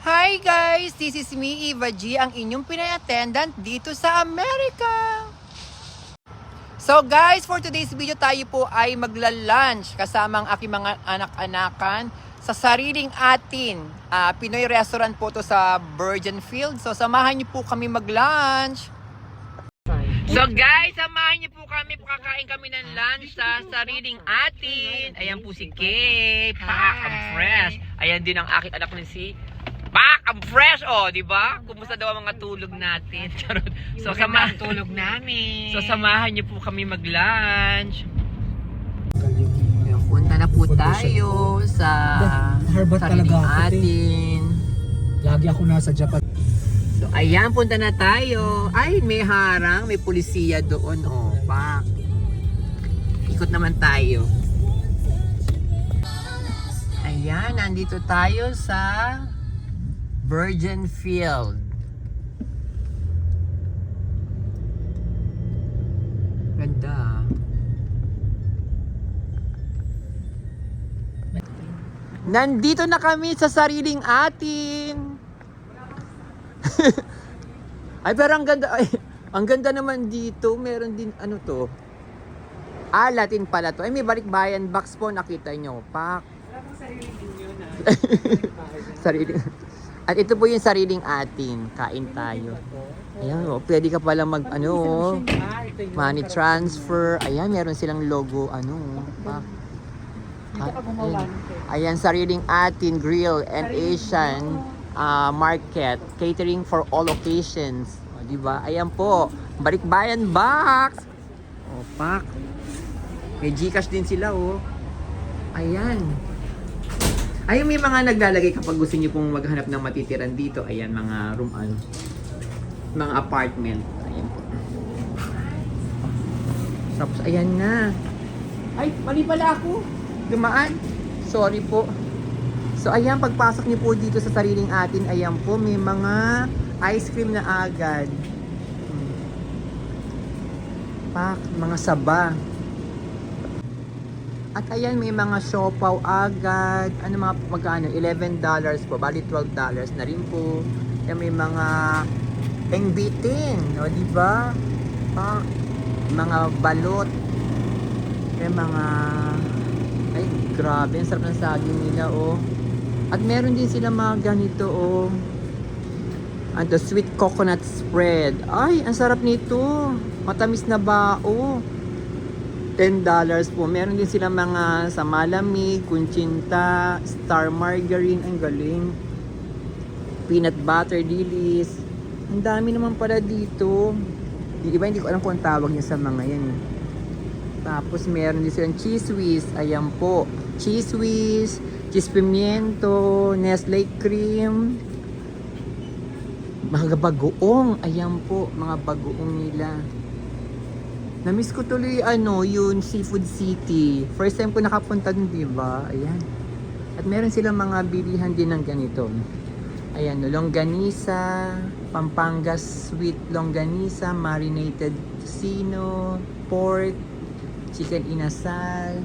Hi guys! This is me, Eva G, ang inyong Pinay attendant dito sa Amerika. So guys, for today's video tayo po ay magla-lunch kasama ang aking mga anak-anakan sa sariling atin. Pinoy restaurant po to sa Virgin Field. So samahan niyo po kami mag-lunch. So guys, samahan niyo po kami, kakain kami ng lunch sa sariling atin. Ayan po si Kay, Pak, ang fresh. Ayan din ang aking anak na si Pak, ang fresh, oh, di ba? Kumusta daw ang mga tulog natin? So Tulog namin. So samahan niyo po kami mag-lunch. Ayan, punta na po tayo sa Harbat sariling talaga ako, atin. Lagi ako nasa Japan. So ayan, punta na tayo. Ay, may harang, may pulisiya doon, oh, Pak. Ikot naman tayo. Ayan, nandito tayo sa Virgin Field. Ganda. Nandito na kami sa sariling atin. Ay, pero ang ganda. Ay, ang ganda naman dito. Meron din, ano to? Latin pala to. Ay, may balikbayan box po. Nakita nyo. Pak. Sariling. At ito po yung sariling atin. Kain tayo. Ayan, oh, pwede ka pala mag, money transfer. Ayan, meron silang logo, Pak. Ayan, sariling atin, grill and Asian market. Catering for all occasions. O, diba? Ayan po. Balikbayan box. O, Pak. May Gcash din sila, oh. Ayan. Ay, may mga naglalagay kapag gusto niyo pong maghanap ng matitiran dito. Ayan, mga room, mga apartment. Ayan po. Tapos, ayan na. Ay, mali pala ako. Dumaan. Sorry po. So, ayan, pagpasok niyo po dito sa sariling atin, ayan po, may mga ice cream na agad. Pak, mga saba. At ayan, may mga siopaw agad. Magkano? $11 po. Bali $12 na rin po. Ayan, may mga engbitin. O, diba? Mga balot. Ayan, mga... Ay, grabe. Ang sarap ng saging nila, oh. At meron din sila mga ganito, oh. Ito, sweet coconut spread. Ay, ang sarap nito. Matamis na bao. $10 po. Meron din sila mga sa malamig, kunchinta, star margarine, ang galing. Peanut butter dilis. Ang dami naman pala dito. Yung iba hindi ko alam kung ang tawag niya sa mga yan. Tapos meron din silang cheese whiz. Ayan po. Cheese whiz, cheese pimiento, Nestle cream. Mga bagoong. Ayan po, mga bagoong nila. Na-miss ko tuloy yung Seafood City. First time ko nakapunta dun, diba? Ayan. At meron silang mga bilihan din ng ganito. Ayan, longganisa, Pampangas sweet longganisa, marinated tocino, pork, chicken inasal.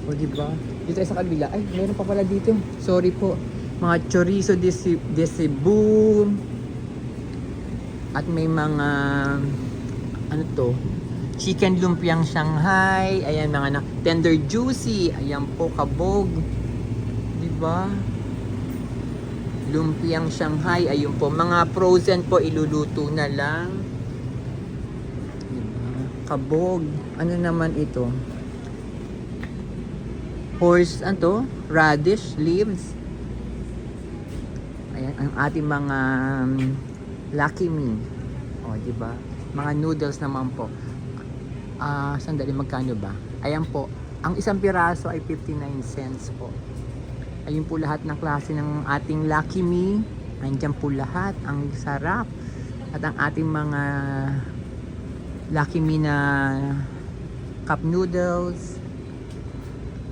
O, diba? Dito sa kabila. Ay, meron pa pala dito. Sorry po. Mga chorizo de Cebu. At may mga chicken lumpiang Shanghai. Ayan, mga tender juicy. Ayan po, kabog. Diba? Lumpiang Shanghai. Ayun po, mga frozen po, iluluto na lang. Diba? Kabog. Ano naman ito? Radish leaves. Ayan, ang ating mga Lucky Me. O, diba? Mga noodles naman po. Sandali, magkano ba? Ayan po. Ang isang piraso ay 59 cents po. Ayun po lahat ng klase ng ating Lucky Me. Andiyan po lahat. Ang sarap. At ang ating mga Lucky Me na cup noodles.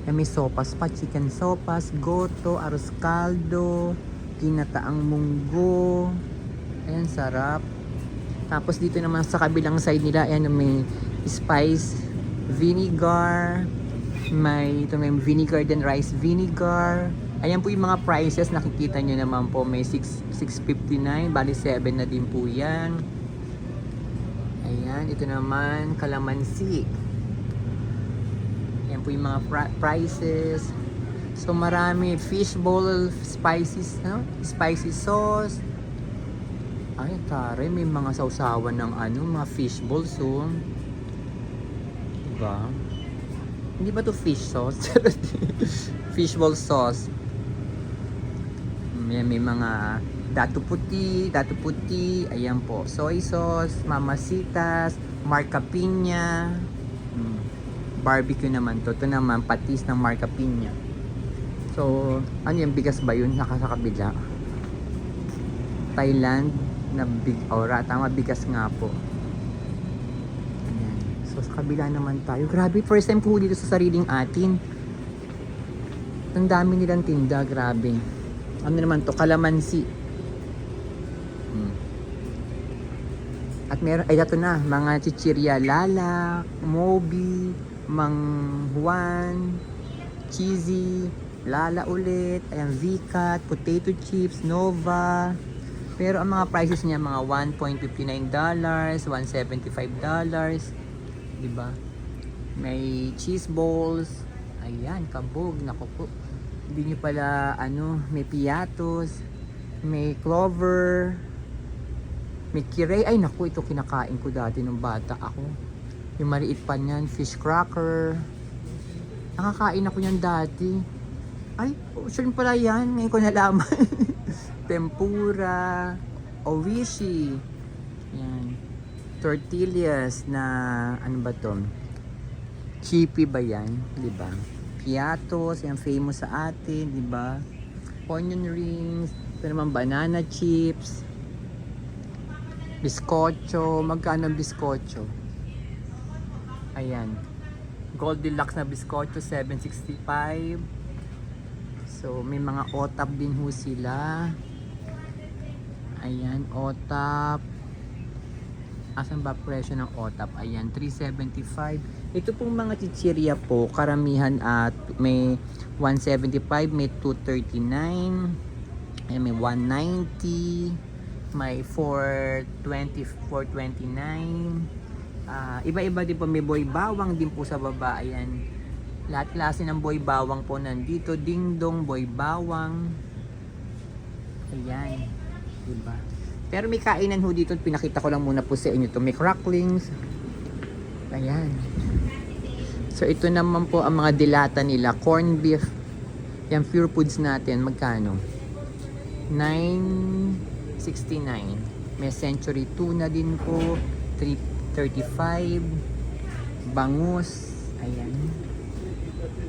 May sopas pa. Chicken sopas, goto, arroz caldo, ginataang munggo. Ayan, sarap. Tapos dito naman sa kabilang side nila, ayan, may spice vinegar, may vinegar din rice vinegar, Ayan po yung mga prices, nakikita nyo naman po, may 659, bali 7 na din po yan. Ayan, ito naman, kalamansi. Ayan po yung mga prices. So marami, fishbowl, spices, no? Spicy sauce. Ay, tare, may mga sausawan ng ano, mga fishbowl, so. Diba? Hindi ba to fish sauce? Fishbowl sauce. May mga datu puti, ayan po, soy sauce, mamasitas, marca piña, barbecue naman to. Ito naman, patis ng marca piña. So, ano yung bigas ba yun? Naka sa kabila. Thailand na big, tama, bigas nga po. Ayan. So, sa kabila naman tayo. Grabe, first time po dito sa sariling atin. Ang dami nilang tinda, grabe. Ano naman to? Kalamansi. At meron, ay ito na, mga chichirya, Lala, Moby, Mang Juan, Cheesy, Lala ulit, ayan, VCAT, potato chips, Nova. Pero ang mga prices niya, mga $1.59, $1.75. Diba? May cheese balls. Ayan, kabog, naku po. Hindi nyo pala, may piatos, may clover, may kirey. Ay naku, ito kinakain ko dati nung bata ako. Yung maliit pa niyan, fish cracker. Nakakain ako yan dati. Ay, sure pala yan. Ngayon ko nalaman. Tempura, owishi. Yan. Tortillas na, ano ba to? Chippy ba yan? Diba? Piatos, yan famous sa atin, di ba? Onion rings, ito naman banana chips, biskotso. Magkano ang biskotso? Ayan. Goldilocks na biskotso, $7.65. So, may mga otap din ho sila. Ayan, otap. Asan ba presyo ng otap? Ayan, $3.75. Ito pong mga chichirya po, karamihan at may $1.75, may $2.39, may $1.90, may $4.20, $4.29. Iba-iba din po, may boy bawang din po sa baba. Ayan, lahat klase ng boy bawang po nandito. Dingdong, boy bawang. Ayan, diba? Pero may kainan ho dito, pinakita ko lang muna po sa inyo to. May cracklings. Ayan. So ito naman po ang mga dilata nila. Corn beef. Yan, Pure Foods natin. Magkano? $9.69. May Century Tuna din po. $3.35. Bangus. Ayan.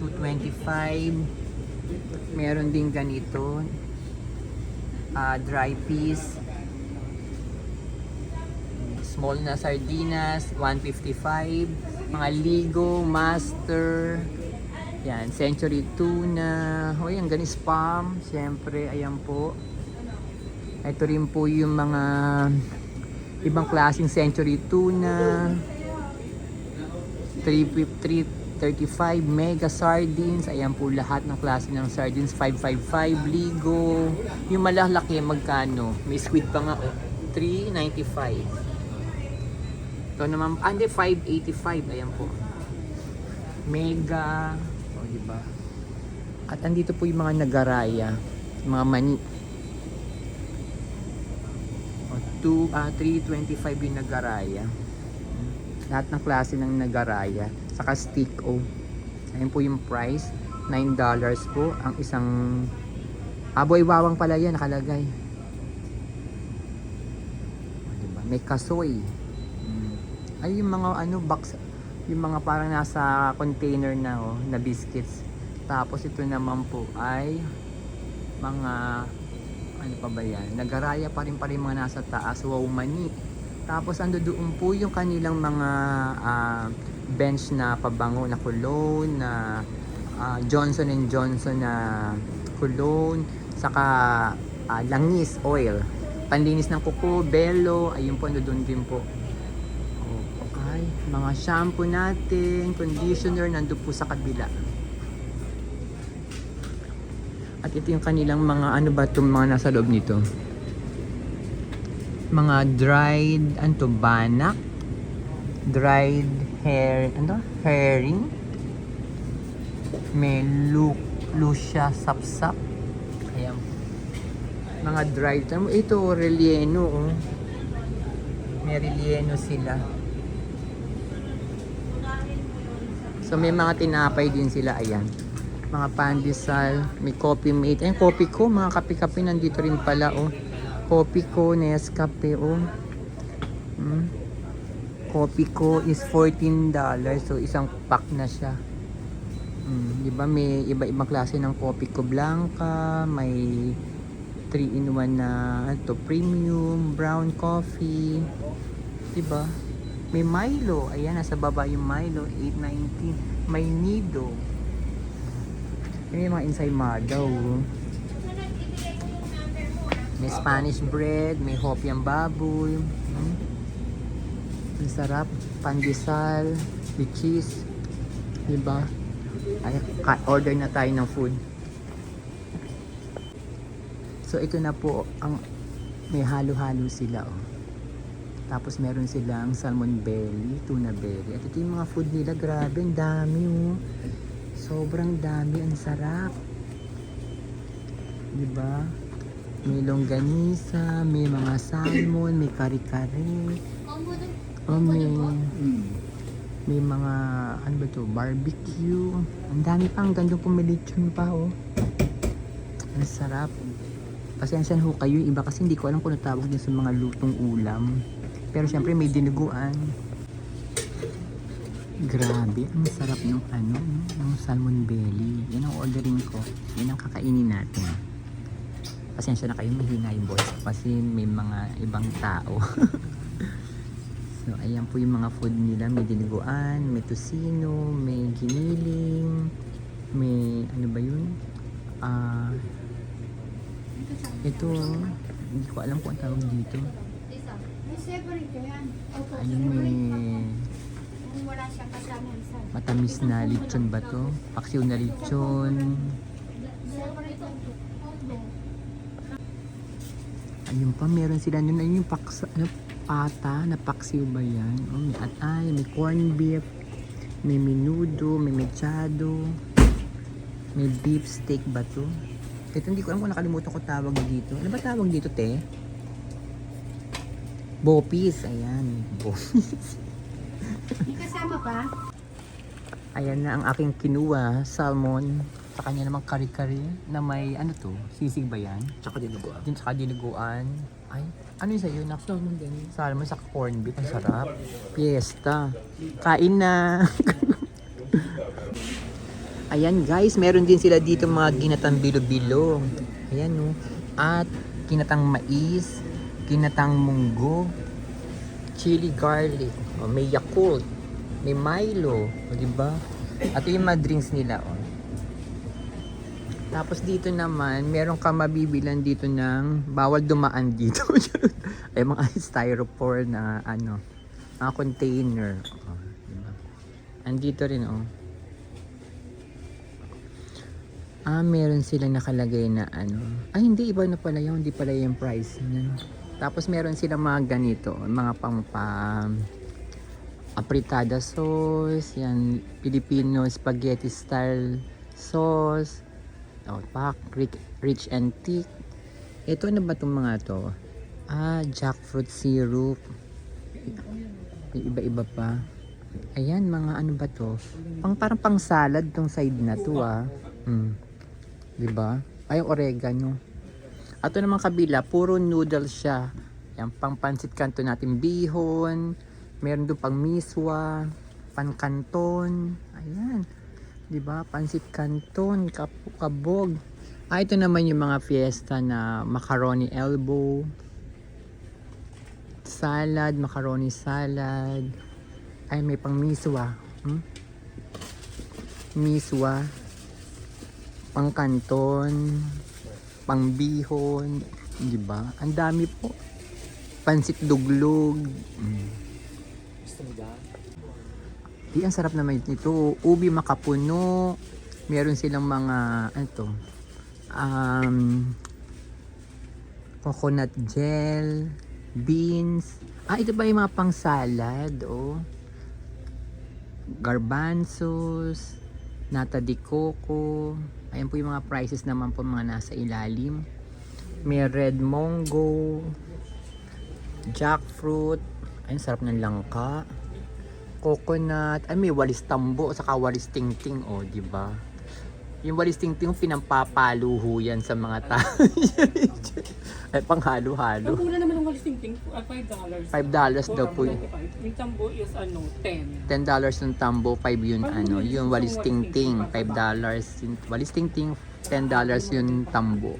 $2.25. Meron din ganito. Dry peas. Small na sardinas, $1.55. Mga Ligo, Master. Yan, Century Tuna. Hoy, ang ganis spam. Siyempre, ayan po. Ito rin po yung mga ibang klaseng Century Tuna. $3.35. Mega Sardines. Ayan po lahat ng klase ng sardines. $5.55. Ligo. Yung malalaki, magkano? May squid pa nga. $3.95. Ito naman, hindi, $5.85. Ayan po. Mega. O, diba? At andito po yung mga nagaraya. Mga mani. O, $3.25 yung nagaraya. Lahat ng klase ng nagaraya. Saka stick o. Ayan po yung price. $9 po. Ang isang... Aboy bawang pala yan, nakalagay. O, diba? May kasoy. Ay, yung mga box, yung mga parang nasa container na na biscuits. Tapos ito naman po ay mga ano pa ba yan? Nagaraya pa rin mga nasa taas. Wow, mani. Tapos ando doon po yung kanilang mga bench na pabango na cologne, na Johnson & Johnson na cologne, saka langis oil, panlinis ng kuko, Bello. Ayun po, ando doon din po. Mga shampoo natin, conditioner, nandun po sa kabila. At ito yung kanilang mga, ano ba itong mga nasa loob nito? Mga dried, ano to, banak? Dried herring? May lucia sapsap. Ayan. Mga dried. Ito, relleno. Oh. May relleno sila. So may mga tinapay din sila. Ayan. Mga pandesal. May coffee mate. Ayan, coffee ko. Mga kape-kape nandito rin pala. Oh. Coffee ko, Nescafe. Oh. Coffee ko is $14. So isang pack na siya. Diba may iba-ibang klase ng coffee ko blanca, may 3-in-1 na ito, premium, brown coffee. Diba? May Milo. Ayan, nasa baba yung Milo, $8.90. May Nido. May mga ensaymada. May Spanish bread, may hopiang baboy. Ang sarap. Pandesal, with cheese. Diba? Ay, order na tayo ng food. So ito na po ang may halo-halo sila. Oh. Tapos meron silang salmon belly, tuna belly. At ito yung mga food nila. Grabe, ang dami. Oh. Sobrang dami. Ang sarap. Diba? May longganisa, may mga salmon, may kare-kare. Oh, may mga, ano ba to, barbecue. Ang dami pa, ang ganda pumilitsyon pa, oh. Ang sarap. Pasensya ho kayo, iba kasi hindi ko alam kung natawag din sa mga lutong ulam. Pero syempre may dinuguan. Grabe, ang sarap ng ano, ng salmon belly. Yan ang ordering ko. Yan ang kakainin natin. Pasensya na kayo, mahina yung voice kasi may mga ibang tao. So, ayan po yung mga food nila. May dinuguan, may tosino, may giniling, may ano ba yun? Ito, hindi ko alam kung ang tawag dito. Ayun, may matamis na lechon ba to? Paksiw na lechon. Ayun pa, meron sila nun. Ayun yung pata na paksiw ba yan? Oh, may atay, may corned beef, may menudo, may mechado, may beef steak ba to? Ito hindi ko alam kung nakalimutan ko tawag dito. Ano ba tawag dito, te? Bopis. Ayan, bopis. May kasama pa? Ayan na ang aking kinuha, salmon. Sa kanya namang kari-kari na may ano to, sisig ba yan? Tsaka dinuguan. Tsaka dinuguan. Ay, ano yung sa'yo? Salmon din. Salmon sa corned beef. Ang sarap. Fiesta. Kain na. Ayan guys, meron din sila dito mga ginatang bilo-bilo. Ayan no. At ginatang mais, ginatang munggo, chili garlic, o, may Yakult, may Milo, o diba? At yung mga drinks nila. O. Tapos dito naman, meron ka mabibilan dito ng bawal dumaan dito. Ay mga styrofoam na ano, mga container. O, diba? Andito rin oh. Meron silang nakalagay na ano. Ay, hindi. Iba na pala yun. Hindi pala yung price niyan. Tapos meron silang mga ganito. Mga apritada sauce. Yan. Filipino spaghetti style sauce. Oh, pak. Rich and thick. Ito na ba itong mga to? Jackfruit syrup. May iba-iba pa. Ayan, mga ano ba to? Parang pang salad tong side na to Diba? Ay, oregano. Ato naman kabila, puro noodles siya. Yan, pang pansit kanto natin bihon. Meron doon pang miswa, pan canton. Ayan. Diba? Pansit canton, kabog. Ito naman yung mga fiesta na macaroni elbow. Salad, macaroni salad. Ay, may pang miswa. Miswa. Pang kanton, pang bihon, di ba? Ang dami po. Pansit duglog. Di, ang sarap naman ito. Ubi makapuno. Meron silang mga, ano to? Coconut gel, beans. Ito ba yung mga pang salad, oh. Garbanzos, nata de coco. Ayan po yung mga prices naman po mga nasa ilalim. May red mongo, jackfruit. Ayun, sarap ng langka. Coconut. May walis tambo, saka walis tingting, oh, di ba? Yung walis tingting, pinampapaluho yan sa mga tao. Ay, panghalo-halo. Ang mura naman ng walis tingting, $5. $5 daw po yun. Yung tambo is $10. $10 yung tambo, 5 yun yung walis tingting, $5 yung walis tingting, $10 yung tambo.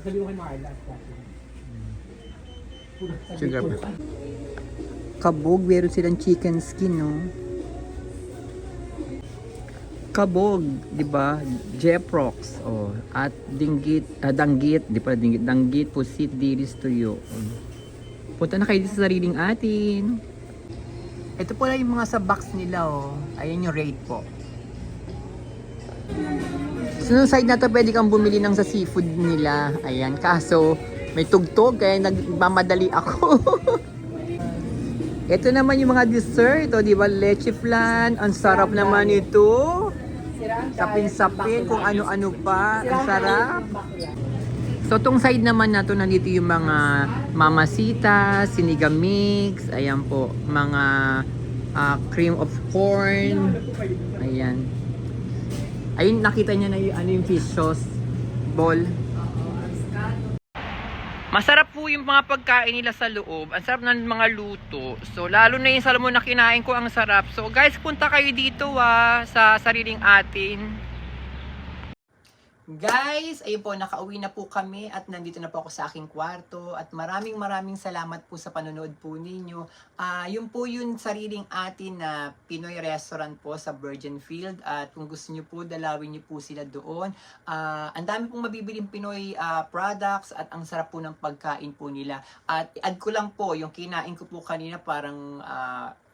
Sabi ko kay Marla. Sugar po. Kabog, meron silang chicken skin, no? Kabog, di ba? Jeprox, oh. At danggit, di pa dinggit, danggit, pusit, dilis, tuyo. Punta na kayo dito sa sariling atin. Ito po lang yung mga sa box nila, oh. Ayan yung rate po. So, nung side na to, pwede kang bumili ng sa seafood nila. Ayan, kaso may tugtog, kaya nagmamadali ako. Ito naman yung mga dessert, oh, di ba? Leche flan, ang sarap naman ito. Sapin-sapin, kung ano-ano pa, ang sarap. So, tong side naman na to, nandito yung mga mamasitas, sinigang mix, ayan po, mga cream of corn, ayan. Ayun, nakita niya na yung fish sauce ball. Masarap po yung mga pagkain nila sa loob. Ang sarap ng mga luto. So, lalo na yung salmon na kinain ko, ang sarap. So, guys, punta kayo dito sa sariling atin. Guys, ayun po, nakauwi na po kami at nandito na po ako sa aking kwarto at maraming salamat po sa panonood po ninyo. Yun po yung sariling atin na Pinoy restaurant po sa Virgin Field at kung gusto nyo po, dalawin nyo po sila doon. Ang dami pong mabibiling Pinoy products at ang sarap po ng pagkain po nila. At add ko lang po, yung kinain ko po kanina parang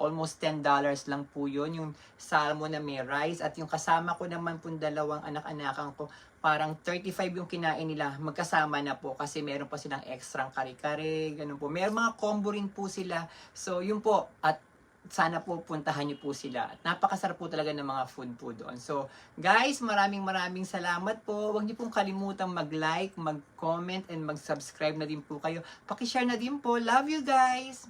almost $10 lang po yun, yung salmon na may rice at yung kasama ko naman po dalawang anak-anakan ko, parang 35 yung kinain nila, magkasama na po kasi meron pa silang extra kare-kare, ganun po. Meron mga combo rin po sila. So, yun po. At sana po puntahan niyo po sila. At napakasarap po talaga ng mga food po doon. So, guys, maraming salamat po. Huwag niyo pong kalimutang mag-like, mag-comment, and mag-subscribe na din po kayo. Paki-share na din po. Love you guys!